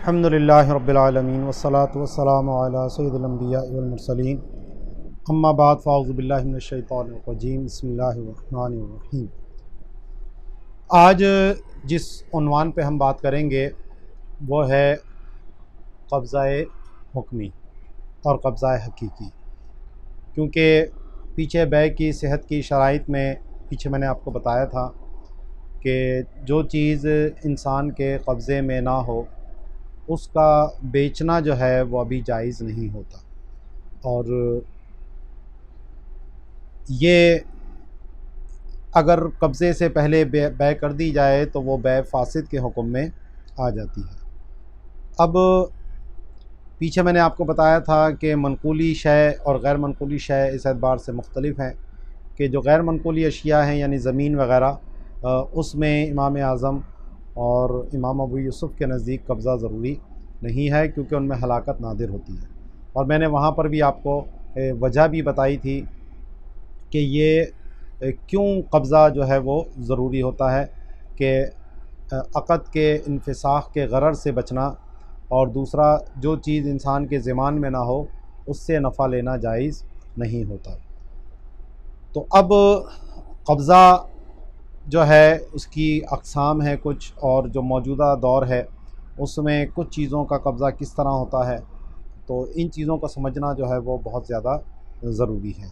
अल्हम्दुलिल्लाहि रब्बिल आलमीन वस्सलातु वस्सलामु अला सय्यिदिल अंबिया वल मुरसलीन अम्मा बाद फ़अऊज़ु बिल्लाहि मिनश शैतानिर रजीम बिस्मिल्लाहिर रहमानिर रहीम। आज जिस उन्वान पे हम बात करेंगे वो है कब्ज़ाए हुक्मी और कब्ज़ाए हकीकी। क्योंकि पीछे बै की सेहत की शराइत में पीछे मैंने आपको बताया था कि जो चीज़ इंसान के कब्ज़े में ना हो उसका बेचना जो है वो अभी जायज़ नहीं होता, और ये अगर कब्ज़े से पहले बै कर दी जाए तो वो बै फ़ासिद के हुक्म में आ जाती है। अब पीछे मैंने आपको बताया था कि मनकूली शय और गैर मनकूली शय इस एतबार से मुख्तलिफ़ हैं कि जो गैर मनकूली अशिया हैं यानी ज़मीन वग़ैरह, उसमें इमाम आज़म और इमाम अबू यूसुफ़ के नज़दीक कब्ज़ा ज़रूरी नहीं है, क्योंकि उनमें हलाकत नादिर होती है। और मैंने वहाँ पर भी आपको वजह भी बताई थी कि ये क्यों कब्ज़ा जो है वो ज़रूरी होता है कि अक़द के इंफ़िसाख़ के गरर से बचना, और दूसरा जो चीज़ इंसान के ज़िमान में ना हो उससे नफ़ा लेना जायज़ नहीं होता। तो अब कब्ज़ा जो है उसकी अक़साम है कुछ, और जो मौजूदा दौर है उसमें कुछ चीज़ों का कब्ज़ा किस तरह होता है, तो इन चीज़ों को समझना जो है वो बहुत ज़्यादा ज़रूरी है।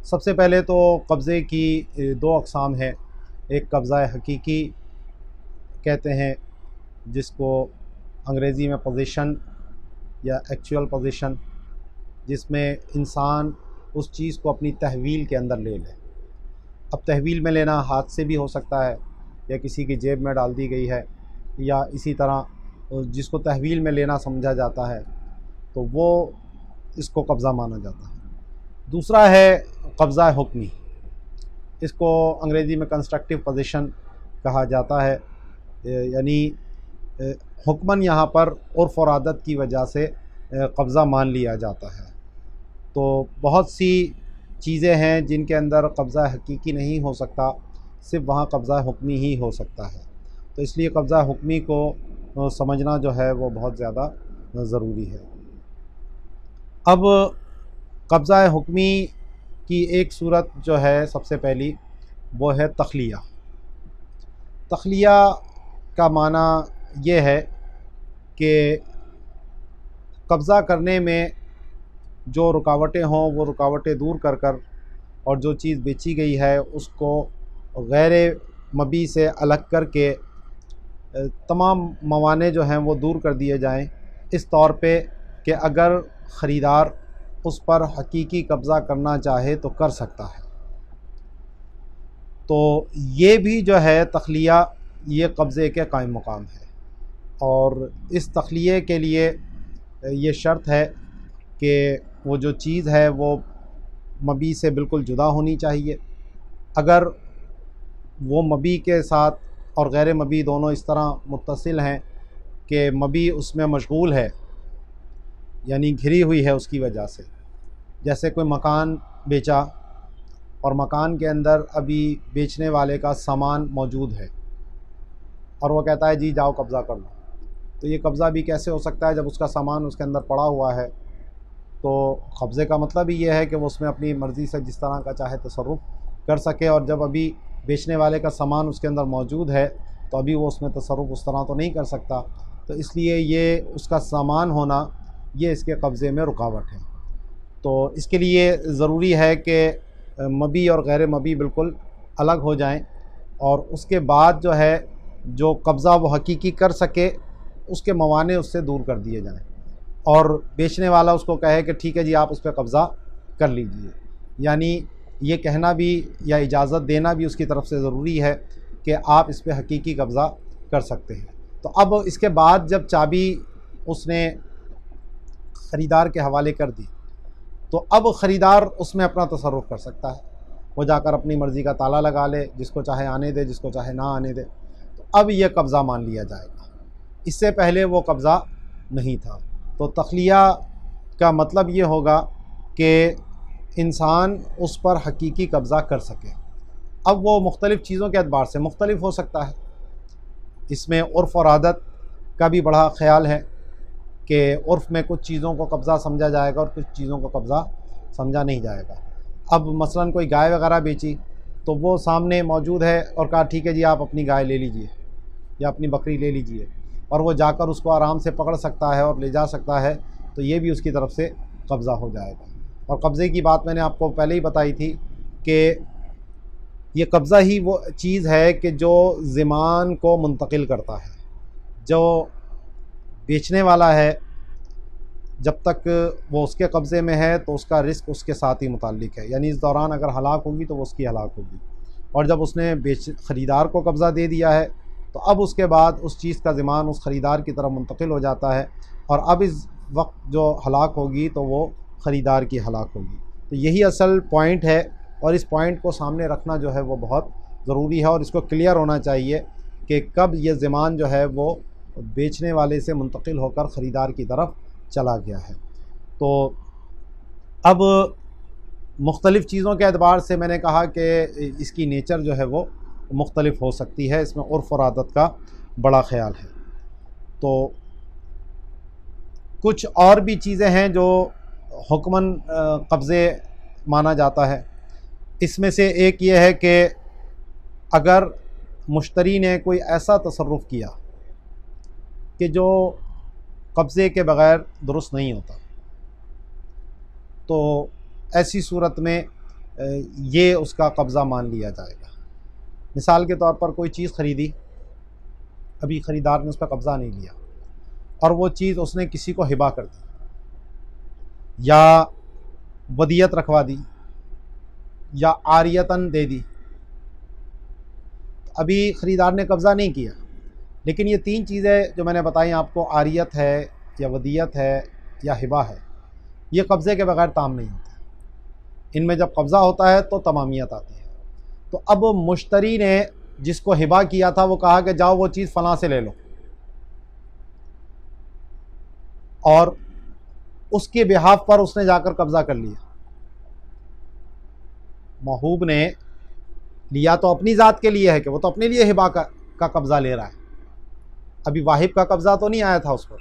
सबसे पहले तो कब्ज़े की दो अक़साम है। एक कब्ज़ा हकीकी कहते हैं, जिसको अंग्रेज़ी में पोजीशन या एक्चुअल पोजीशन, जिसमें इंसान उस चीज़ को अपनी तहवील के अंदर ले ले। अब तहवील में लेना हाथ से भी हो सकता है, या किसी की जेब में डाल दी गई है, या इसी तरह जिसको तहवील में लेना समझा जाता है तो वो इसको कब्ज़ा माना जाता है। दूसरा है कब्ज़ा हुक्मी, इसको अंग्रेज़ी में कंस्ट्रक्टिव पोजीशन कहा जाता है, यानी हुक्मन यहाँ पर उर्फ़ और आदत की वजह से कब्ज़ा मान लिया जाता है। तो बहुत सी चीज़ें हैं जिनके अंदर कब्ज़ा हकीकी नहीं हो सकता, सिर्फ़ वहाँ कब्ज़ा हुक्मी ही हो सकता है। तो इसलिए कब्ज़ा हुक्मी को समझना जो है वो बहुत ज़्यादा ज़रूरी है। अब कब्ज़ा हुक्मी की एक सूरत जो है सबसे पहली वो है तख़लिया। तख़लिया का माना ये है कि कब्ज़ा करने में जो रुकावटें हों वो रुकावटें दूर कर कर, और जो चीज़ बेची गई है उसको गैर मबी से अलग करके तमाम मवाने जो हैं वो दूर कर दिए जाएं, इस तौर पे कि अगर ख़रीदार उस पर हकीकी कब्ज़ा करना चाहे तो कर सकता है। तो ये भी जो है तख़लिया, ये कब्ज़े के कायम मुकाम है, और इस तख़लिये के लिए ये शर्त है कि वो जो चीज़ है वो मबी से बिल्कुल जुदा होनी चाहिए। अगर वो मबी के साथ और गैर मबी दोनों इस तरह मुत्तसिल हैं कि मबी उसमें मशगूल है, यानी घिरी हुई है उसकी वजह से, जैसे कोई मकान बेचा और मकान के अंदर अभी बेचने वाले का सामान मौजूद है और वो कहता है जी जाओ कब्ज़ा कर लो, तो ये कब्ज़ा भी कैसे हो सकता है जब उसका सामान उसके अंदर पड़ा हुआ है। तो कब्ज़े का मतलब ही ये है कि वो उसमें अपनी मर्ज़ी से जिस तरह का चाहे तसर्रुफ़ कर सके, और जब अभी बेचने वाले का सामान उसके अंदर मौजूद है तो अभी वो उसमें तसर्रुफ़ उस तरह तो नहीं कर सकता। तो इसलिए ये उसका सामान होना ये इसके कब्ज़े में रुकावट है। तो इसके लिए ज़रूरी है कि मबी और गैर मबी बिल्कुल अलग हो जाएं, और उसके बाद जो है जो कब्ज़ा वो हकीकी कर सके उसके मवाने उससे दूर कर दिए जाएं, और बेचने वाला उसको कहे कि ठीक है जी आप उस पर कब्ज़ा कर लीजिए। यानी ये कहना भी या इजाज़त देना भी उसकी तरफ से ज़रूरी है कि आप इस पर हकीकी कब्ज़ा कर सकते हैं। तो अब इसके बाद जब चाबी उसने ख़रीदार के हवाले कर दी तो अब ख़रीदार उसमें अपना तसर्रुफ़ कर सकता है। वो जाकर अपनी मर्ज़ी का ताला लगा ले, जिसको चाहे आने दे, जिसको चाहे ना आने दे। तो अब ये कब्ज़ा मान लिया जाएगा, इससे पहले वो कब्ज़ा नहीं था। तो तख़लिया का मतलब ये होगा कि इंसान उस पर हकीकी कब्ज़ा कर सके। अब वो मुख्तलिफ़ चीज़ों के एतबार से मुख्तलिफ़ हो सकता है, इसमें उर्फ़ और आदत का भी बड़ा ख्याल है कि उर्फ़ में कुछ चीज़ों को कब्ज़ा समझा जाएगा और कुछ चीज़ों को कब्ज़ा समझा नहीं जाएगा। अब मसलन कोई गाय वगैरह बेची तो वो सामने मौजूद है और कहा ठीक है जी आप अपनी गाय ले लीजिए या अपनी बकरी ले लीजिए, और वो जाकर उसको आराम से पकड़ सकता है और ले जा सकता है, तो ये भी उसकी तरफ से कब्ज़ा हो जाएगा। और कब्ज़े की बात मैंने आपको पहले ही बताई थी कि ये कब्ज़ा ही वो चीज़ है कि जो ज़िमान को मुंतकिल करता है। जो बेचने वाला है जब तक वो उसके कब्ज़े में है तो उसका रिस्क उसके साथ ही मुताल्लिक है, यानी इस दौरान अगर हलाक होगी तो वो उसकी हलाक होगी। और जब उसने ख़रीदार को कब्ज़ा दे दिया है तो अब उसके बाद उस चीज़ का ज़िमान उस ख़रीदार की तरफ मुंतकिल हो जाता है, और अब इस वक्त जो हलाक होगी तो वो ख़रीदार की हलाक होगी। तो यही असल पॉइंट है, और इस पॉइंट को सामने रखना जो है वो बहुत ज़रूरी है, और इसको क्लियर होना चाहिए कि कब ये ज़िमान जो है वो बेचने वाले से मुंतकिल होकर ख़रीदार की तरफ चला गया है। तो अब मुख्तलिफ़ चीज़ों के एतबार से मैंने कहा कि इसकी नेचर जो है वो मुख्तलिफ़ हो सकती है, इसमें उर्फ़ और आदत का बड़ा ख़याल है। तो कुछ और भी चीज़ें हैं जो हुक्मन कब्ज़े माना जाता है। इसमें से एक ये है कि अगर मुश्तरी ने कोई ऐसा तसर्रुफ़ किया कि जो कब्ज़े के बग़ैर दुरुस्त नहीं होता, तो ऐसी सूरत में ये उसका कब्ज़ा मान लिया जाएगा। मिसाल के तौर पर कोई चीज़ ख़रीदी, अभी ख़रीदार ने उस पर कब्ज़ा नहीं लिया और वो चीज़ उसने किसी को हिबा कर दी या वदियत रखवा दी या आरियतन दे दी। अभी ख़रीदार ने कब्ज़ा नहीं किया, लेकिन ये तीन चीज़ें जो मैंने बताई आपको, आरियत है या वदियत है या हिबा है, ये कब्ज़े के बग़ैर ताम नहीं होता। इनमें जब कब्ज़ा होता है तो तमामियत आती है। तो अब मुश्तरी ने जिसको हिबा किया था वो कहा कि जाओ वो चीज़ फ़लाँ से ले लो, और उसके बिहाफ पर उसने जाकर कब्ज़ा कर लिया। महूब ने लिया तो अपनी ज़ात के लिए है कि वो तो अपने लिए हिबा का कब्ज़ा ले रहा है, अभी वाहिब का कब्ज़ा तो नहीं आया था उस पर,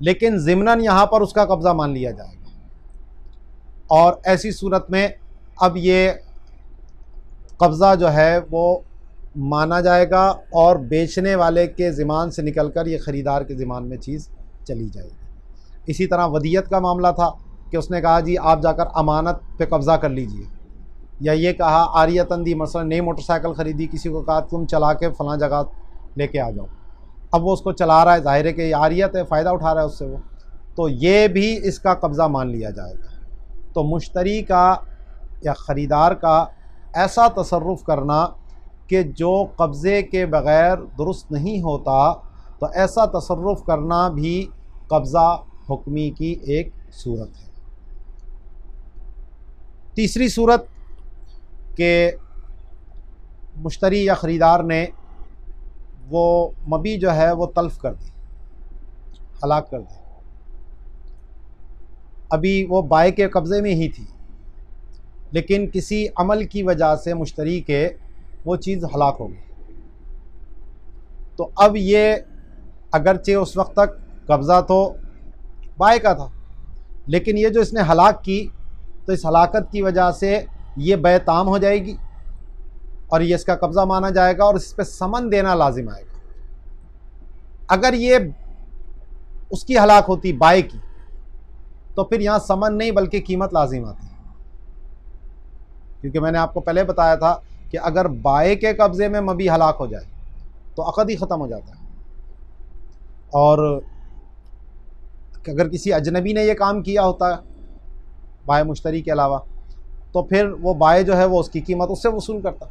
लेकिन ज़िम्नन यहाँ पर उसका कब्ज़ा मान लिया जाएगा। और ऐसी सूरत में अब ये कब्ज़ा जो है वो माना जाएगा और बेचने वाले के ज़िमान से निकलकर ये ख़रीदार के ज़िमान में चीज़ चली जाएगी। इसी तरह वदियत का मामला था कि उसने कहा जी आप जाकर अमानत पे कब्ज़ा कर लीजिए, या ये कहा आरियतन दी, मसलन नई मोटरसाइकिल ख़रीदी, किसी को कहा तुम चला के फ़लाँ जगह लेके आ जाओ, अब वो उसको चला रहा है, ज़ाहिर है कि आरियत है, फ़ायदा उठा रहा है उससे वो, तो ये भी इसका कब्ज़ा मान लिया जाएगा। तो मुश्तरी का या ख़रीदार का ऐसा तसर्रुफ़ करना कि जो कब्ज़े के बग़ैर दुरुस्त नहीं होता, तो ऐसा तसर्रुफ़ करना भी कब्ज़ा हुक्मी की एक सूरत है। तीसरी सूरत के मुश्तरी या ख़रीदार ने वो मबी जो है वो तल्फ़ कर दी, हलाक कर दी। अभी वो बाय के कब्ज़े में ही थी, लेकिन किसी अमल की वजह से मुश्तरी के वो चीज़ हलाक हो गई। तो अब ये अगरचे उस वक्त तक कब्ज़ा तो बाय का था, लेकिन ये जो इसने हलाक की, तो इस हलाकत की वजह से ये बै ताम हो जाएगी और ये इसका कब्ज़ा माना जाएगा और इस पर समन देना लाजिम आएगा। अगर ये उसकी हलाक होती बाय की, तो फिर यहाँ समन नहीं बल्कि कीमत लाजिम आती है, क्योंकि मैंने आपको पहले बताया था कि अगर बाय के कब्ज़े में मबी हलाक हो जाए तो अक़द ही ख़त्म हो जाता है। और अगर किसी अजनबी ने यह काम किया होता बाय मुश्तरी के अलावा, तो फिर वो बाय जो है वो उसकी कीमत उससे वसूल करता।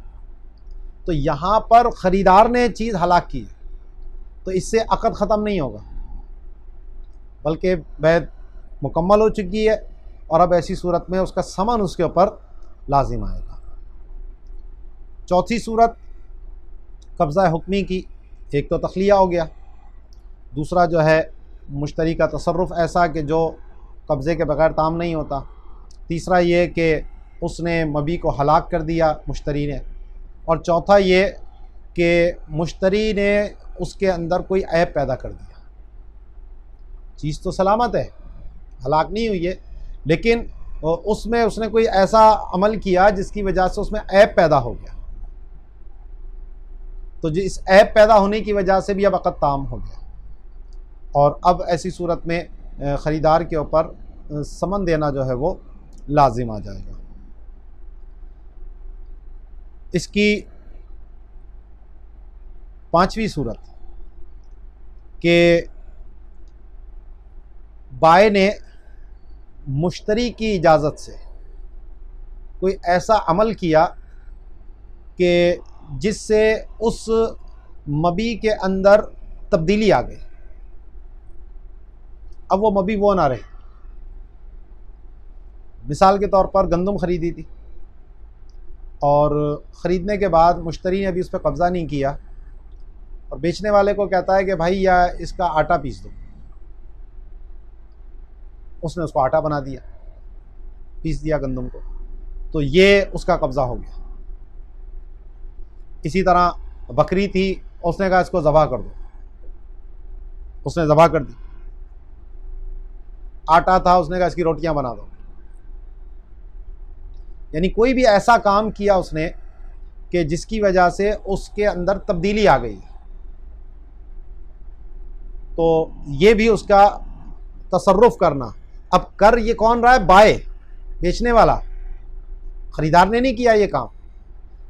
तो यहाँ पर ख़रीदार ने चीज़ हलाक की है, तो इससे अक़द ख़त्म नहीं होगा, बल्कि बैत मुकम्मल हो चुकी है, और अब ऐसी सूरत में उसका समन उसके ऊपर लाजिम आएगा। चौथी सूरत कब्ज़ा हुक्मी की, एक तो तख़लिया हो गया, दूसरा जो है मुश्तरी का तसर्रुफ़ ऐसा कि जो कब्ज़े के बग़ैर ताम नहीं होता, तीसरा ये कि उसने मबी को हलाक कर दिया मुश्तरी ने, और चौथा ये कि मुश्तरी ने उसके अंदर कोई ऐब पैदा कर दिया। चीज़ तो सलामत है, हलाक नहीं हुई है, लेकिन उसमें उसने कोई ऐसा अमल किया जिसकी वजह से उसमें ऐब पैदा हो गया, तो जो इस ऐब पैदा होने की वजह से भी अब अक़द ताम हो गया, और अब ऐसी सूरत में ख़रीदार के ऊपर समन देना जो है वो लाजिम आ जाएगा। इसकी 5वीं सूरत के बाय ने मुश्तरी की इजाज़त से कोई ऐसा अमल किया कि जिससे उस मबी के अंदर तब्दीली आ गई। अब वो मबी वो ना रही। मिसाल के तौर पर गंदम ख़रीदी थी और ख़रीदने के बाद मुश्तरी ने अभी उस पर कब्ज़ा नहीं किया और बेचने वाले को कहता है कि भाई या इसका आटा पीस दो। उसने उसको आटा बना दिया, पीस दिया गंदम को, तो ये उसका कब्ज़ा हो गया। इसी तरह बकरी थी, उसने कहा इसको ज़बह कर दो, उसने ज़बह कर दी। आटा था, उसने कहा इसकी रोटियां बना दो। यानी कोई भी ऐसा काम किया उसने कि जिसकी वजह से उसके अंदर तब्दीली आ गई, तो ये भी उसका तसर्रुफ़ करना। अब कर ये कौन रहा है? बाय, बेचने वाला। ख़रीदार ने नहीं किया ये काम,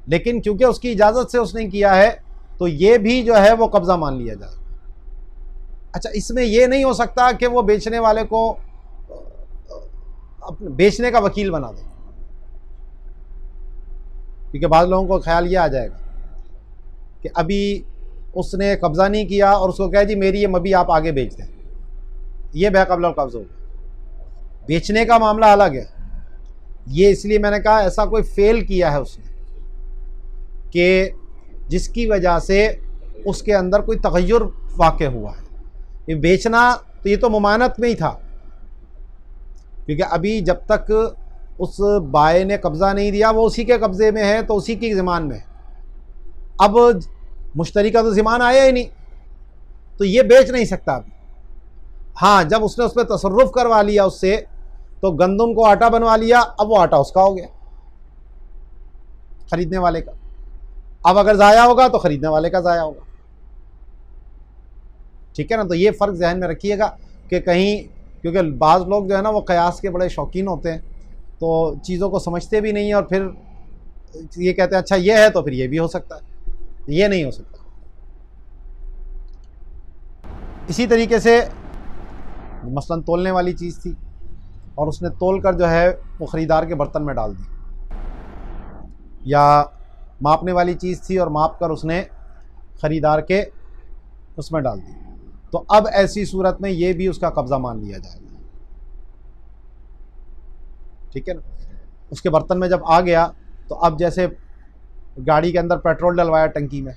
लेकिन क्योंकि उसकी इजाज़त से उसने किया है तो ये भी जो है वो कब्ज़ा मान लिया जाए। अच्छा, इसमें ये नहीं हो सकता कि वो बेचने वाले को बेचने का वकील बना दे, क्योंकि बाद लोगों को ख्याल ये आ जाएगा कि अभी उसने कब्ज़ा नहीं किया और उसको कहा जी मेरी ये मबी आप आगे बेच दें, ये बै क़ब्ल कब्ज़ होगा। बेचने का मामला अलग है। ये इसलिए मैंने कहा ऐसा कोई फेल किया है उसने कि जिसकी वजह से उसके अंदर कोई तग़य्युर वाक़ हुआ है। ये बेचना तो ये तो मुमानत में ही था, क्योंकि अभी जब तक उस बाय ने कब्ज़ा नहीं दिया वो उसी के कब्ज़े में है, तो उसी की ज़िमान में है। अब मुश्तरी का तो ज़िमान आया ही नहीं, तो ये बेच नहीं सकता अभी। हाँ, जब उसने उस पर तसर्रुफ़ करवा लिया उससे, तो गंदम को आटा बनवा लिया, अब वो आटा उसका हो गया, ख़रीदने वाले का। अब अगर ज़ाया होगा तो ख़रीदने वाले का ज़ाया होगा। ठीक है ना? तो ये फ़र्क ज़हन में रखिएगा कि कहीं, क्योंकि बाज़ लोग जो है ना वो क़यास के बड़े शौकीन होते हैं, तो चीज़ों को समझते भी नहीं हैं और फिर ये कहते हैं अच्छा ये है तो फिर ये भी हो सकता है। ये नहीं हो सकता। इसी तरीके से मसलन तोलने वाली चीज़ थी और उसने तोल कर जो है वो ख़रीदार के बर्तन में डाल दी, या मापने वाली चीज़ थी और माप कर उसने ख़रीदार के उसमें डाल दी, तो अब ऐसी सूरत में ये भी उसका कब्ज़ा मान लिया जाएगा। ठीक है ना? उसके बर्तन में जब आ गया तो अब जैसे गाड़ी के अंदर पेट्रोल डलवाया, टंकी में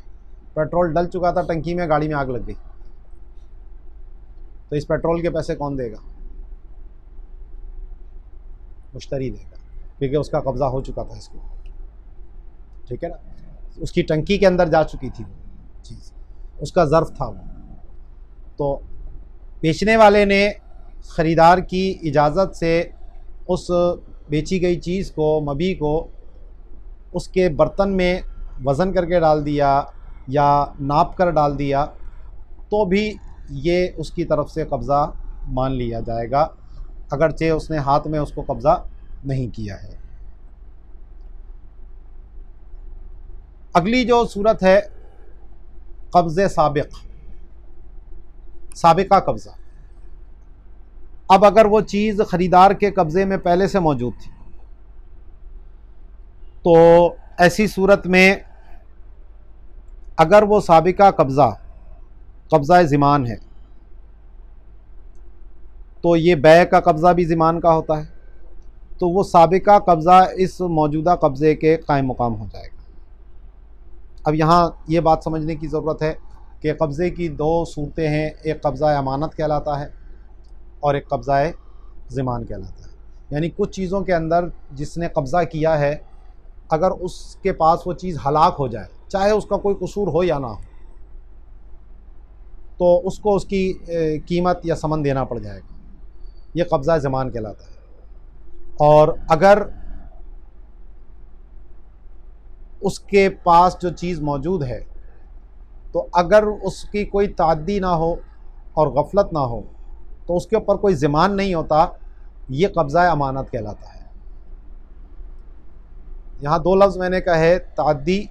पेट्रोल डल चुका था, टंकी में गाड़ी में आग लग गई, तो इस पेट्रोल के पैसे कौन देगा? मुश्तरी देगा, क्योंकि उसका कब्ज़ा हो चुका था इसको। ठीक है ना? उसकी टंकी के अंदर जा चुकी थी वो चीज़, उसका ज़र्फ़ था वो। तो बेचने वाले ने ख़रीदार की इजाज़त से उस बेची गई चीज़ को, मबी को, उसके बर्तन में वज़न करके डाल दिया या नाप कर डाल दिया, तो भी ये उसकी तरफ से कब्ज़ा मान लिया जाएगा, अगरचे उसने हाथ में उसको कब्ज़ा नहीं किया है। अगली जो सूरत है कब्ज़े साबिक़, साबिक़ा कब्ज़ा। अब अगर वो चीज़ ख़रीदार के कब्ज़े में पहले से मौजूद थी, तो ऐसी सूरत में अगर वो साबिक़ा कब्ज़ा, कब्ज़ा ज़िमान है, तो ये बै का कब्ज़ा भी ज़िमान का होता है, तो वो साबिक़ा कब्ज़ा इस मौजूदा कब्ज़े के कायम मुकाम हो जाएगा। अब यहाँ ये बात समझने की ज़रूरत है कि कब्ज़े की दो सूरतें हैं, एक कब्ज़ा अमानत कहलाता है और एक कब्ज़ा ज़िमान कहलाता है। यानी कुछ चीज़ों के अंदर जिसने कब्ज़ा किया है, अगर उसके पास वो चीज़ हलाक हो जाए, चाहे उसका कोई कसूर हो या ना हो, तो उसको उसकी कीमत या समन देना पड़ जाएगा। ये कब्ज़ा ज़मान कहलाता है। और अगर उसके पास जो चीज़ मौजूद है, तो अगर उसकी कोई ताद्दी ना हो और गफलत ना हो तो उसके ऊपर कोई ज़मान नहीं होता। ये कब्ज़ा अमानत कहलाता है। यहाँ दो लफ्ज़ मैंने कहे, ताद्दी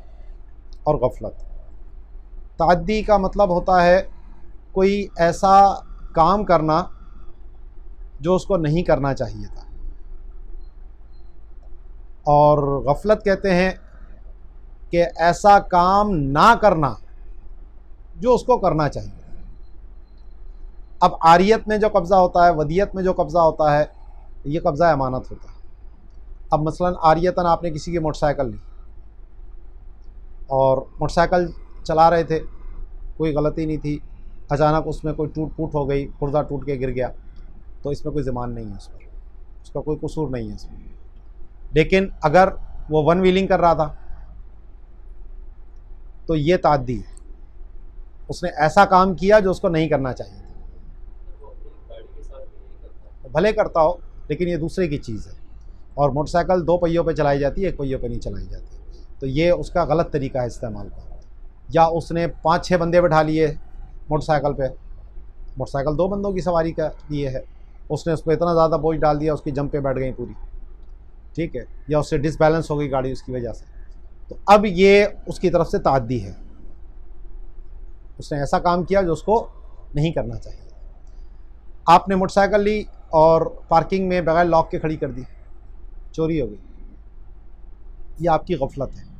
और गफलत। ताद्दी का मतलब होता है कोई ऐसा काम करना जो उसको नहीं करना चाहिए था, और गफलत कहते हैं कि ऐसा काम ना करना जो उसको करना चाहिए। अब आरियत में जो कब्ज़ा होता है, वदियत में जो कब्ज़ा होता है, ये कब्ज़ा अमानत होता है। अब मसलन आरियतन आपने किसी की मोटरसाइकिल ली और मोटरसाइकिल चला रहे थे, कोई गलती नहीं थी, अचानक उसमें कोई टूट फूट हो गई, पुर्जा टूट के गिर गया, तो इसमें कोई ज़मान नहीं है उस पर, उसका कोई कसूर नहीं है इसमें। लेकिन अगर वो वन व्हीलिंग कर रहा था तो ये ताद्दी है, उसने ऐसा काम किया जो उसको नहीं करना चाहिए था। भले करता हो, लेकिन ये दूसरे की चीज़ है, और मोटरसाइकिल दो पहियों पे चलाई जाती है, एक पहियों पे नहीं चलाई जाती, तो ये उसका गलत तरीका है इस्तेमाल का। या उसने 5-6 बंदे बैठा लिए मोटरसाइकिल पे, मोटरसाइकिल 2 बंदों की सवारी का लिए है, उसने उस पर इतना ज़्यादा बोझ डाल दिया, उसकी जंप पे बैठ गई पूरी, ठीक है, या उससे डिसबैलेंस हो गई गाड़ी उसकी वजह से, तो अब ये उसकी तरफ से ताद्दी है, उसने ऐसा काम किया जो उसको नहीं करना चाहिए। आपने मोटरसाइकिल ली और पार्किंग में बगैर लॉक के खड़ी कर दी, चोरी हो गई, ये आपकी गफलत है।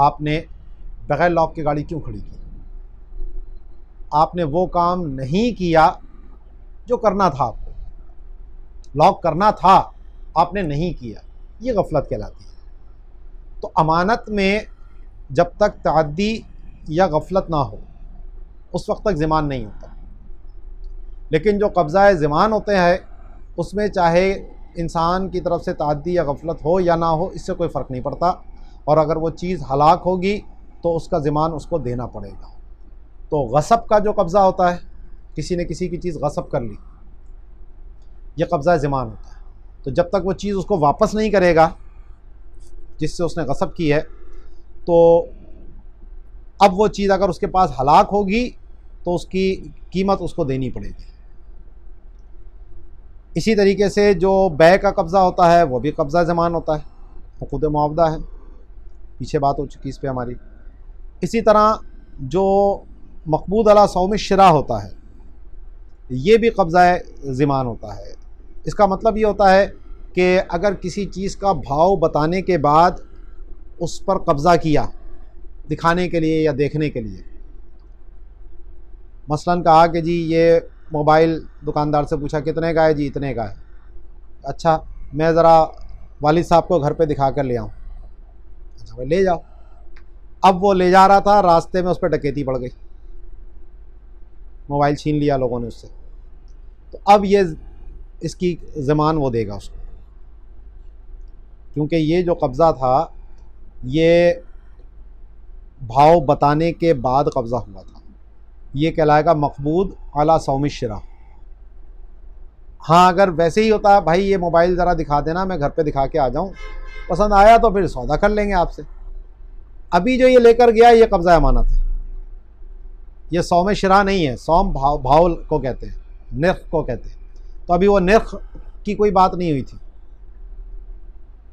आपने बगैर लॉक के गाड़ी क्यों खड़ी की? आपने वो काम नहीं किया जो करना था, आपको लॉक करना था, आपने नहीं किया, ये गफलत कहलाती है। तो अमानत में जब तक ताद्दी या गफलत ना हो उस वक्त तक ज़मान नहीं होता। लेकिन जो कब्ज़ा ज़मान होते हैं उसमें चाहे इंसान की तरफ से ताद्दी या गफलत हो या ना हो, इससे कोई फ़र्क नहीं पड़ता, और अगर वो चीज़ हलाक होगी तो उसका ज़मान उसको देना पड़ेगा। तो गसब का जो कब्ज़ा होता है, किसी ने किसी की चीज़ गसब कर ली, यह कब्ज़ा ज़मान होता है। तो जब तक वो चीज़ उसको वापस नहीं करेगा जिससे उसने गसब की है, तो अब वो चीज़ अगर उसके पास हलाक होगी तो उसकी कीमत उसको देनी पड़ेगी। इसी तरीके से जो बै का कब्ज़ा होता है वो भी कब्ज़ा ज़मान होता है, हुकूक़ मुआवदा है, पीछे बात हो चुकी इस पे हमारी। इसी तरह जो मक़बूद अला सौम शिरा होता है, ये भी कब्ज़ा ज़मान होता है। इसका मतलब ये होता है कि अगर किसी चीज़ का भाव बताने के बाद उस पर कब्ज़ा किया दिखाने के लिए या देखने के लिए, मसलन कहा कि जी ये मोबाइल दुकानदार से पूछा कितने का है जी, इतने का है, अच्छा मैं ज़रा वालिद साहब को घर पे दिखा कर ले आऊँ, अच्छा भाई ले जाओ। अब वो ले जा रहा था, रास्ते में उस पर डकैती पड़ गई, मोबाइल छीन लिया लोगों ने उससे, तो अब ये इसकी ज़मान वो देगा उसको, क्योंकि ये जो कब्ज़ा था ये भाव बताने के बाद कब्ज़ा हुआ था, ये कहलाएगा मक़बूद अला सौम शिरा। हाँ, अगर वैसे ही होता भाई ये मोबाइल ज़रा दिखा देना, मैं घर पे दिखा के आ जाऊँ, पसंद आया तो फिर सौदा कर लेंगे आपसे, अभी जो ये लेकर गया ये कब्ज़ा अमानत है, ये सौम शिरा नहीं है। सौम भाव को कहते हैं, निर्ख को कहते हैं। तो अभी वो निर्ख की कोई बात नहीं हुई थी,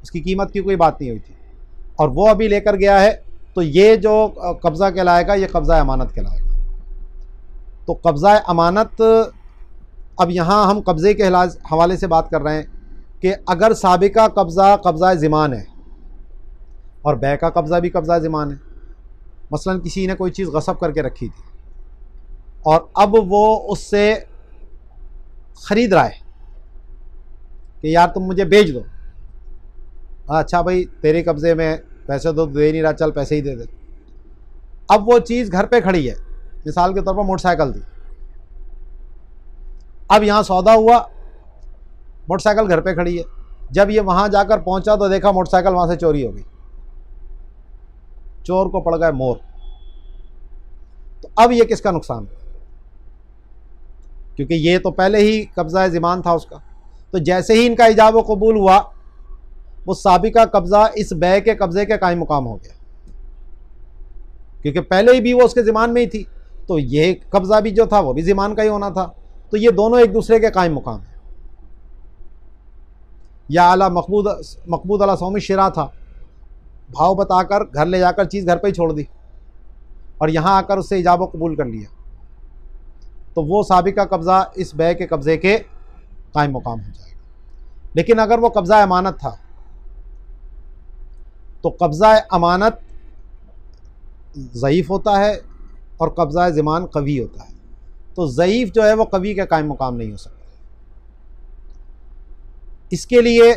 उसकी कीमत की कोई बात नहीं हुई थी, और वो अभी लेकर गया है, तो ये जो कब्ज़ा कहलाएगा ये कब्ज़ा अमानत कहलाएगा। तो कब्ज़ा अमानत, अब यहाँ हम कब्ज़े के हवाले से बात कर रहे हैं कि अगर साबिका कब्ज़ा कब्ज़ा ज़मान है और बै का कब्ज़ा भी कब्ज़ा ज़मान है, मसलन किसी ने कोई चीज़ गसब करके रखी थी और अब वो उससे ख़रीद रहा है कि यार तुम मुझे बेच दो, अच्छा भाई तेरे कब्ज़े में, पैसे तो दे नहीं रहा, चल पैसे ही दे दे। अब वो चीज़ घर पे खड़ी है, मिसाल के तौर पर मोटरसाइकिल थी, अब यहाँ सौदा हुआ, मोटरसाइकिल घर पे खड़ी है, जब ये वहाँ जाकर पहुँचा तो देखा मोटरसाइकिल वहाँ से चोरी हो गई, चोर को पड़ गए मोर। तो तो अब ये किसका नुकसान, क्योंकि ये तो पहले ही कब्ज़ा ज़िमान था उसका। तो जैसे ही इनका इजाब व कबूल हुआ, वो साबिका कब्ज़ा इस बै के कब्ज़े के कायम मुकाम हो गया, क्योंकि पहले ही भी वो उसके ज़िमान में ही थी, तो ये कब्ज़ा भी जो था वो भी ज़िमान का ही होना था। तो ये दोनों एक दूसरे के कायम मुकाम है। या आला मकबूद अला सौमी शिरा था, भाव बताकर घर ले जाकर चीज़ घर पे ही छोड़ दी और यहाँ आकर उससे इजाब व कबूल कर लिया, तो वो साबिका कब्ज़ा इस बै के कब्ज़े के कायम मुकाम हो जाएगा। लेकिन अगर वो कब्ज़ा अमानत था, तो कब्ज़ा अमानत ज़ईफ़ होता है और कब्ज़ा ज़िमान कवी होता है। तो ज़ईफ़ जो है वो कवी के कायम मुकाम नहीं हो सकता। इसके लिए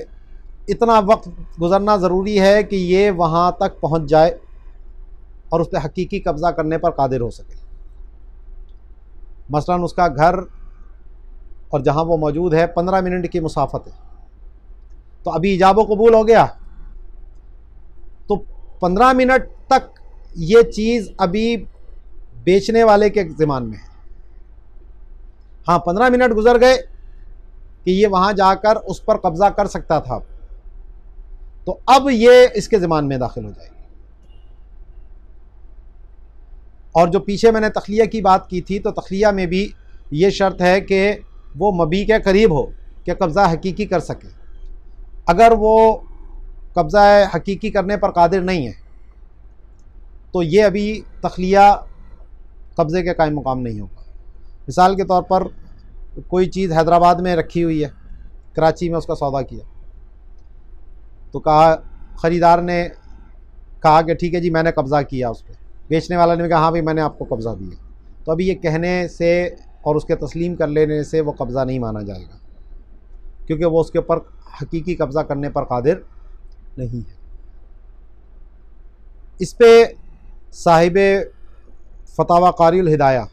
इतना वक्त गुज़रना ज़रूरी है कि ये वहाँ तक पहुँच जाए और उस पर हकीकी कब्ज़ा करने पर कादिर हो सके। मसलन उसका घर और जहाँ वो मौजूद है 15 मिनट की मुसाफत है, तो अभी इजाब व कबूल हो गया, तो 15 मिनट तक ये चीज़ अभी बेचने वाले के ज़िमान में है। हाँ, 15 मिनट गुज़र गए कि ये वहाँ जाकर उस पर कब्ज़ा कर सकता था, तो अब ये इसके ज़िमान में दाखिल हो जाएगी। और जो पीछे मैंने तखलिया की बात की थी, तो तखलिया में भी ये शर्त है कि वो मबी के करीब हो कि कब्ज़ा हकीकी कर सके। अगर वो कब्ज़ा हकीकी करने पर कादिर नहीं है, तो ये अभी तखलिया कब्ज़े के कायम मुकाम नहीं होगा। मिसाल के तौर पर कोई चीज़ हैदराबाद में रखी हुई है, कराची में उसका सौदा किया, तो कहा, ख़रीदार ने कहा कि ठीक है जी मैंने कब्ज़ा किया उस पर, बेचने वाला ने कहा हाँ भाई मैंने आपको कब्ज़ा दिया, तो अभी ये कहने से और उसके तस्लीम कर लेने से वो कब्ज़ा नहीं माना जाएगा, क्योंकि वो उसके ऊपर हकीकी कब्ज़ा करने पर कादिर नहीं है। इस पे साहिब फतावा कारिल हिदाया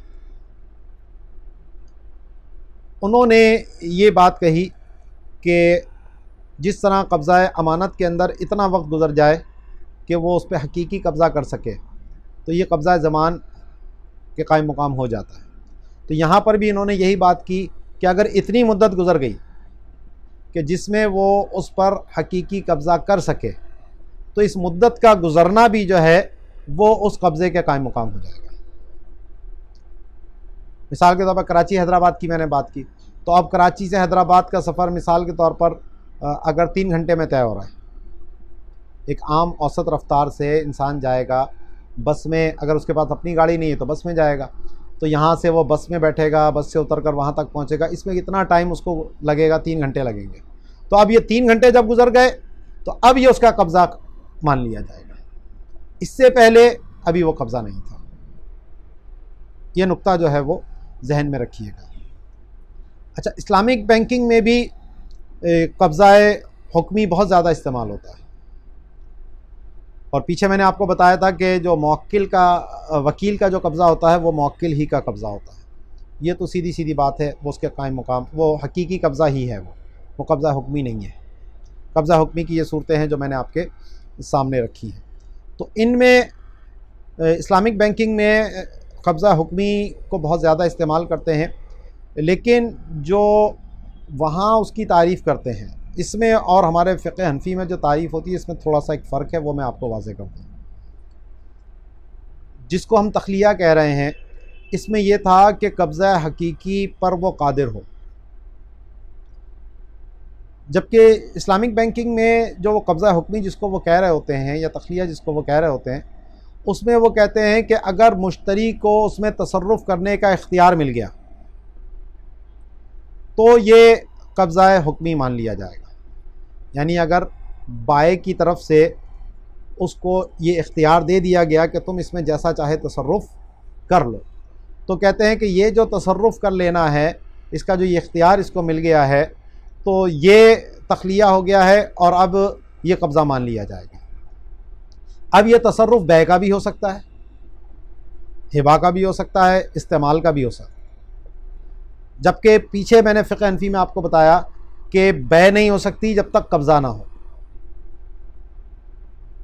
उन्होंने ये बात कही कि जिस तरह कब्ज़ा अमानत के अंदर इतना वक्त गुज़र जाए कि वो उस पर हकीकी कब्ज़ा कर सके, तो ये कब्ज़ा ज़मान के कायम मुकाम हो जाता है। तो यहाँ पर भी इन्होंने यही बात की कि अगर इतनी मुद्दत गुज़र गई कि जिसमें वो उस पर हकीकी कब्ज़ा कर सके, तो इस मुद्दत का गुज़रना भी जो है वो उस कब्ज़े के कायम मुकाम हो जाएगा। मिसाल के तौर पर कराची हैदराबाद की मैंने बात की, तो अब कराची से हैदराबाद का सफ़र मिसाल के तौर पर अगर 3 घंटे में तय हो रहा है, एक आम औसत रफ्तार से इंसान जाएगा बस में, अगर उसके पास अपनी गाड़ी नहीं है तो बस में जाएगा, तो यहाँ से वो बस में बैठेगा, बस से उतरकर वहाँ तक पहुँचेगा, इसमें कितना टाइम उसको लगेगा, 3 घंटे लगेंगे। तो अब ये 3 घंटे जब गुज़र गए, तो अब ये उसका कब्ज़ा मान लिया जाएगा। इससे पहले अभी वो कब्ज़ा नहीं था। ये नुक्ता जो है वो जहन में रखिएगा। अच्छा, इस्लामिक बैंकिंग में भी कब्ज़ा हुक्मी बहुत ज़्यादा इस्तेमाल होता है, और पीछे मैंने आपको बताया था कि जो मौक्किल का वकील का जो कब्ज़ा होता है वो मौक्किल ही का कब्ज़ा होता है। ये तो सीधी सीधी बात है, वो उसके कायम मुकाम वो हकीकी कब्ज़ा ही है, वो कब्ज़ा हुक्मी नहीं है। कब्ज़ा हुक्मी की ये सूरतें हैं जो मैंने आपके सामने रखी हैं। तो इनमें इस्लामिक बैंकिंग में कब्ज़ा हुक्मी को बहुत ज़्यादा इस्तेमाल करते हैं, लेकिन जो वहाँ उसकी तारीफ़ करते हैं, इसमें और हमारे फ़िक़्ह हनफ़ी में जो तारीफ़ होती है इसमें थोड़ा सा एक फ़र्क है, वो मैं आपको वाज़ेह कर दूँ। जिसको हम तखलिया कह रहे हैं, इसमें यह था कि कब्ज़ा हकीकी पर वो कादिर हो, जबकि इस्लामिक बैंकिंग में जो वो कब्ज़ा हुक्मी जिसको वो कह रहे होते हैं, या तखलिया जिसको वो कह रहे होते हैं, उसमें वो कहते हैं कि अगर मुश्तरी को उसमें तसर्रुफ़ करने का इख्तियार मिल गया तो ये कब्ज़ा हुक्मी मान लिया जाएगा। यानी अगर बाय की तरफ से उसको ये इख्तियार दे दिया गया कि तुम इसमें जैसा चाहे तसर्रुफ़ कर लो, तो कहते हैं कि ये जो तसर्रुफ़ कर लेना है, इसका जो ये इख्तियार इसको मिल गया है, तो ये तखलिया हो गया है और अब ये कब्ज़ा मान लिया जाएगा। अब ये तसर्रुफ़ बै का भी हो सकता है, हिबा का भी हो सकता है, इस्तेमाल का भी हो सकता है। जबकि पीछे मैंने फ़िक़्ह हनफ़ी में आपको बताया कि बै नहीं हो सकती जब तक कब्ज़ा ना हो,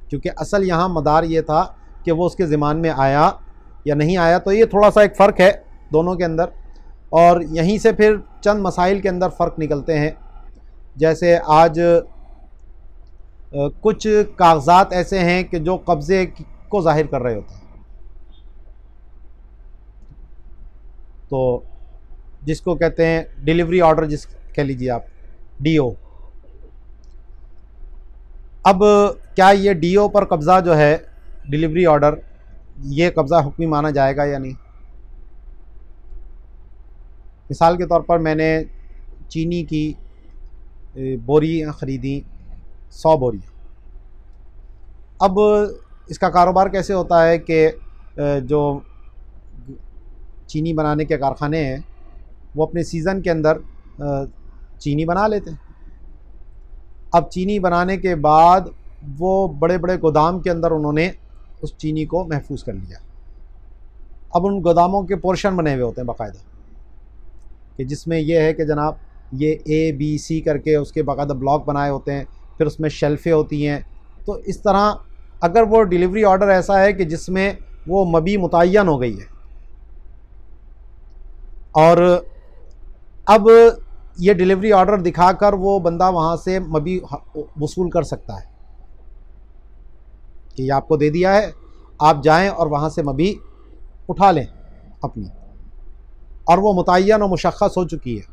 क्योंकि असल यहाँ मदार ये था कि वो उसके ज़िमान में आया या नहीं आया। तो ये थोड़ा सा एक फ़र्क है दोनों के अंदर, और यहीं से फिर चंद मसाइल के अंदर फ़र्क निकलते हैं। जैसे आज कुछ कागज़ात ऐसे हैं कि जो कब्ज़े को ज़ाहिर कर रहे होते हैं, तो जिसको कहते हैं डिलीवरी ऑर्डर, जिस कह लीजिए आप डीओ। अब क्या ये डीओ पर कब्ज़ा जो है, डिलीवरी ऑर्डर, ये कब्ज़ा हुक्मी माना जाएगा या नहीं? मिसाल के तौर पर मैंने चीनी की बोरियाँ ख़रीदी, 100 बोरियाँ। अब इसका कारोबार कैसे होता है कि जो चीनी बनाने के कारखाने हैं वो अपने सीज़न के अंदर चीनी बना लेते हैं। अब चीनी बनाने के बाद वो बड़े बड़े गोदाम के अंदर उन्होंने उस चीनी को महफूज कर लिया। अब उन गोदामों के पोर्शन बने हुए होते हैं बाकायदा, कि जिसमें यह है कि जनाब ये A B C करके उसके बाकायदा ब्लॉक बनाए होते हैं, फिर उसमें शेल्फ़ें होती हैं। तो इस तरह अगर वो डिलीवरी ऑर्डर ऐसा है कि जिसमें वो मबी मुतय्यन हो गई है, और अब ये डिलीवरी ऑर्डर दिखाकर वो बंदा वहाँ से मबी वसूल कर सकता है कि ये आपको दे दिया है, आप जाएं और वहाँ से मबी उठा लें अपनी, और वो मुतय्यन और मुशख़्ख़स हो चुकी है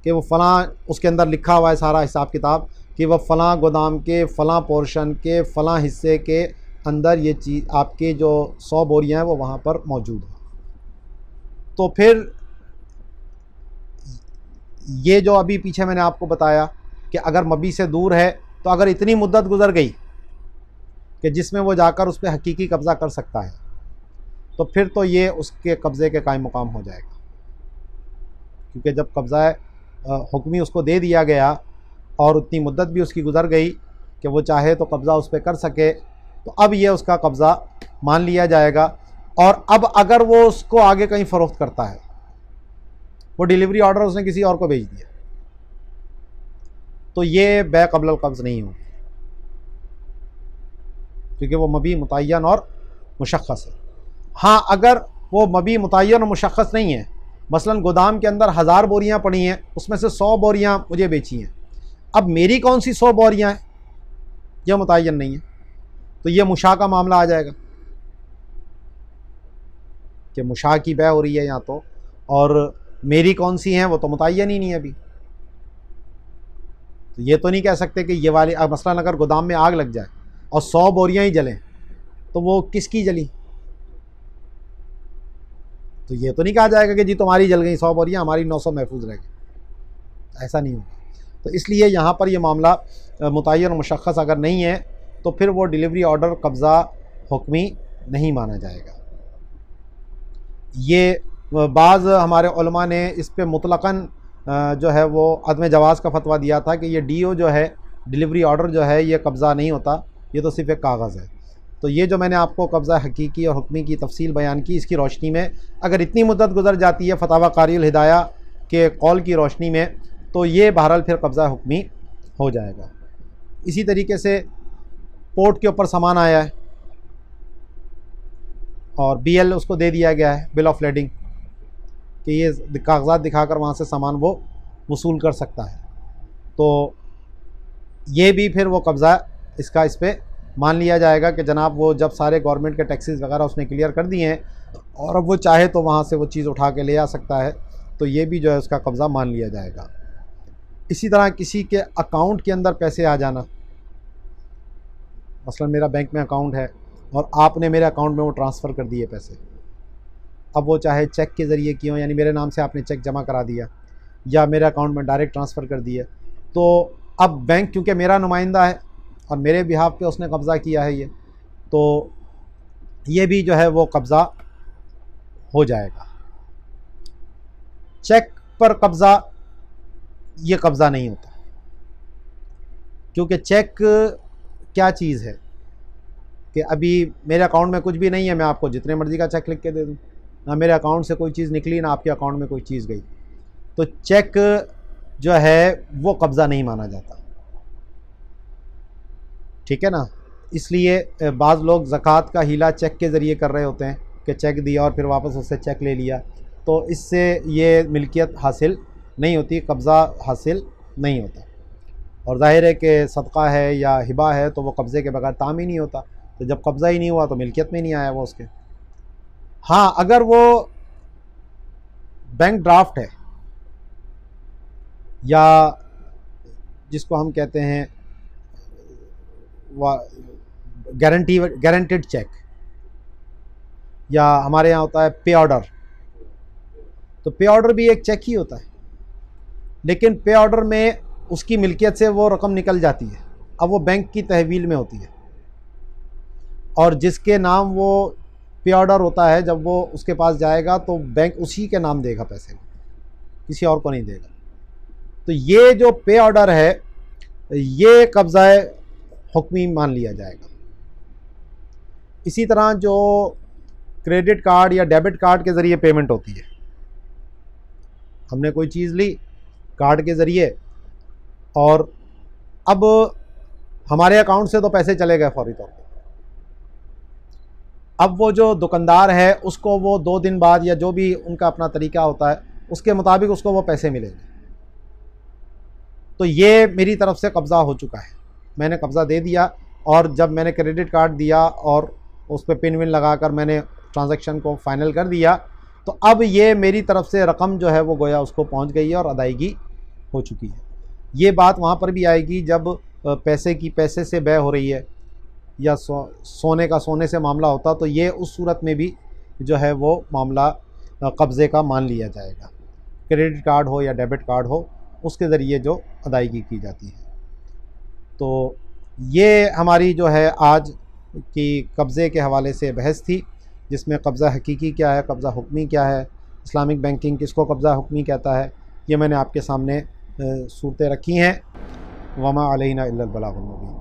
कि वो फ़लाँ, उसके अंदर लिखा हुआ है सारा हिसाब किताब कि वह फ़लाँ गोदाम के फ़लाँ पोर्शन के फ़लाँ हिस्से के अंदर ये चीज़, आपके जो 100 बोरियाँ हैं वो वहाँ पर मौजूद हैं। तो फिर ये जो अभी पीछे मैंने आपको बताया कि अगर मबी से दूर है, तो अगर इतनी मुद्दत गुज़र गई कि जिसमें वो जाकर उस पर हकीकी कब्ज़ा कर सकता है, तो फिर तो ये उसके कब्ज़े के कायम मुकाम हो जाएगा। क्योंकि जब कब्ज़ा हुक्मी उसको दे दिया गया और उतनी मुद्दत भी उसकी गुज़र गई कि वो चाहे तो कब्ज़ा उस पर कर सके, तो अब ये उसका कब्ज़ा मान लिया जाएगा। और अब अगर वो उसको आगे कहीं फ़रोख्त करता है, वो डिलीवरी ऑर्डर उसने किसी और को भेज दिया, तो ये बै क़ब्ल क़ब्ज़ नहीं होगी, क्योंकि वो मबी मुतय्यन और मुशख़्ख़स है। हाँ, अगर वो मबी मुतय्यन और मुशख़्ख़स नहीं है, मसलन गोदाम के अंदर 1000 बोरियाँ पड़ी हैं, उसमें से 100 बोरियाँ मुझे बेची हैं, अब मेरी कौन सी 100 बोरियाँ हैं, यह मुतय्यन नहीं है, तो ये मुशा का मामला आ जाएगा कि मुशा की बै हो रही है यहाँ तो, और मेरी कौन सी हैं वो तो मुतय्यन ही नहीं है अभी। तो ये तो नहीं कह सकते कि ये वाली, मसलन अगर गोदाम में आग लग जाए और 100 बोरियाँ ही जलें, तो वो किसकी जली? तो ये तो नहीं कहा जाएगा कि जी तुम्हारी जल गई 100 बोरियाँ, हमारी 900 महफूज रह गई। ऐसा नहीं होगा। तो इसलिए यहाँ पर ये मामला मुतय्यन और मुशख़्ख़स अगर नहीं है, तो फिर वो डिलीवरी ऑर्डर कब्ज़ा हुक्मी नहीं माना जाएगा। ये बाज़ हमारे उलमा ने इस पे मुतलक़न जो है वो अदम जवाज़ का फ़तवा दिया था कि ये डीओ जो है, डिलीवरी ऑर्डर जो है, ये कब्ज़ा नहीं होता, ये तो सिर्फ़ एक कागज़ है। तो ये जो मैंने आपको कब्ज़ा हकीकी और हुक्मी की तफसील बयान की, इसकी रोशनी में अगर इतनी मुद्दत गुज़र जाती है फतावा क़ारिउल हिदाया के कौल की रोशनी में, तो ये बहरहाल फिर कब्ज़ा हुक्मी हो जाएगा। इसी तरीके से पोर्ट के ऊपर सामान आया है और BL उसको दे दिया गया है, बिल ऑफ लेडिंग, कि ये कागज़ात दिखाकर वहाँ से सामान वो वसूल कर सकता है, तो ये भी फिर वो कब्ज़ा इसका इस पर मान लिया जाएगा कि जनाब वो जब सारे गवर्नमेंट के टैक्सेस वगैरह उसने क्लियर कर दिए हैं और अब वो चाहे तो वहाँ से वो चीज़ उठा के ले आ सकता है, तो ये भी जो है उसका कब्ज़ा मान लिया जाएगा। इसी तरह किसी के अकाउंट के अंदर पैसे आ जाना, मसलन मेरा बैंक में अकाउंट है और आपने मेरे अकाउंट में वो ट्रांसफ़र कर दिए पैसे, अब वो चाहे चेक के ज़रिए किए हों, यानी मेरे नाम से आपने चेक जमा करा दिया या मेरे अकाउंट में डायरेक्ट ट्रांसफ़र कर दिए, तो अब बैंक क्योंकि मेरा नुमाइंदा है और मेरे बिहाफ पे उसने कब्ज़ा किया है, तो ये भी जो है वो कब्ज़ा हो जाएगा। चेक पर कब्ज़ा, ये कब्ज़ा नहीं होता, क्योंकि चेक क्या चीज़ है कि अभी मेरे अकाउंट में कुछ भी नहीं है, मैं आपको जितने मर्ज़ी का चेक लिख के दे दूँ, ना मेरे अकाउंट से कोई चीज़ निकली ना आपके अकाउंट में कोई चीज़ गई, तो चेक जो है वो कब्ज़ा नहीं माना जाता, ठीक है ना। इसलिए बाज़ लोग ज़कात का हीला चेक के ज़रिए कर रहे होते हैं कि चेक दिया और फिर वापस उससे चेक ले लिया, तो इससे ये मिल्कियत हासिल नहीं होती, कब्ज़ा हासिल नहीं होता। और ज़ाहिर है कि सदका है या हिबा है तो वो कब्ज़े के बगैर ताम ही नहीं होता, तो जब कब्ज़ा ही नहीं हुआ तो मिल्कियत में नहीं आया वो उसके। हाँ, अगर वो बैंक ड्राफ्ट है या जिसको हम कहते हैं गारंटेड चेक, या हमारे यहाँ होता है पे ऑर्डर, तो पे ऑर्डर भी एक चेक ही होता है, लेकिन पे ऑर्डर में उसकी मिल्कियत से वो रकम निकल जाती है, अब वो बैंक की तहवील में होती है, और जिसके नाम वो पे ऑर्डर होता है जब वो उसके पास जाएगा तो बैंक उसी के नाम देगा पैसे, किसी और को नहीं देगा। तो ये जो पे ऑर्डर है ये कब्ज़ाए हुक्मी मान लिया जाएगा। इसी तरह जो क्रेडिट कार्ड या डेबिट कार्ड के ज़रिए पेमेंट होती है, हमने कोई चीज़ ली कार्ड के ज़रिए और अब हमारे अकाउंट से तो पैसे चले गए फौरी तौर पर, अब वो जो दुकानदार है उसको वो 2 दिन बाद या जो भी उनका अपना तरीका होता है उसके मुताबिक उसको वो पैसे मिलेंगे। तो ये मेरी तरफ से कब्ज़ा हो चुका है, मैंने कब्ज़ा दे दिया, और जब मैंने क्रेडिट कार्ड दिया और उस पर पिन विन लगाकर मैंने ट्रांजैक्शन को फ़ाइनल कर दिया, तो अब ये मेरी तरफ से रकम जो है वो गोया उसको पहुंच गई है और अदायगी हो चुकी है। ये बात वहाँ पर भी आएगी जब पैसे की पैसे से बै हो रही है या सोने का सोने से मामला होता, तो ये उस सूरत में भी जो है वो मामला कब्ज़े का मान लिया जाएगा। क्रेडिट कार्ड हो या डेबिट कार्ड हो, उसके ज़रिए जो अदायगी की जाती है। तो ये हमारी जो है आज की कब्ज़े के हवाले से बहस थी, जिसमें कब्ज़ा हकीकी क्या है, कब्ज़ा हुक्मी क्या है, इस्लामिक बैंकिंग किसको कब्ज़ा हुक्मी कहता है, ये मैंने आपके सामने सूरतें रखी हैं। वमा अलैना इल्लल बलागुल मुबीन।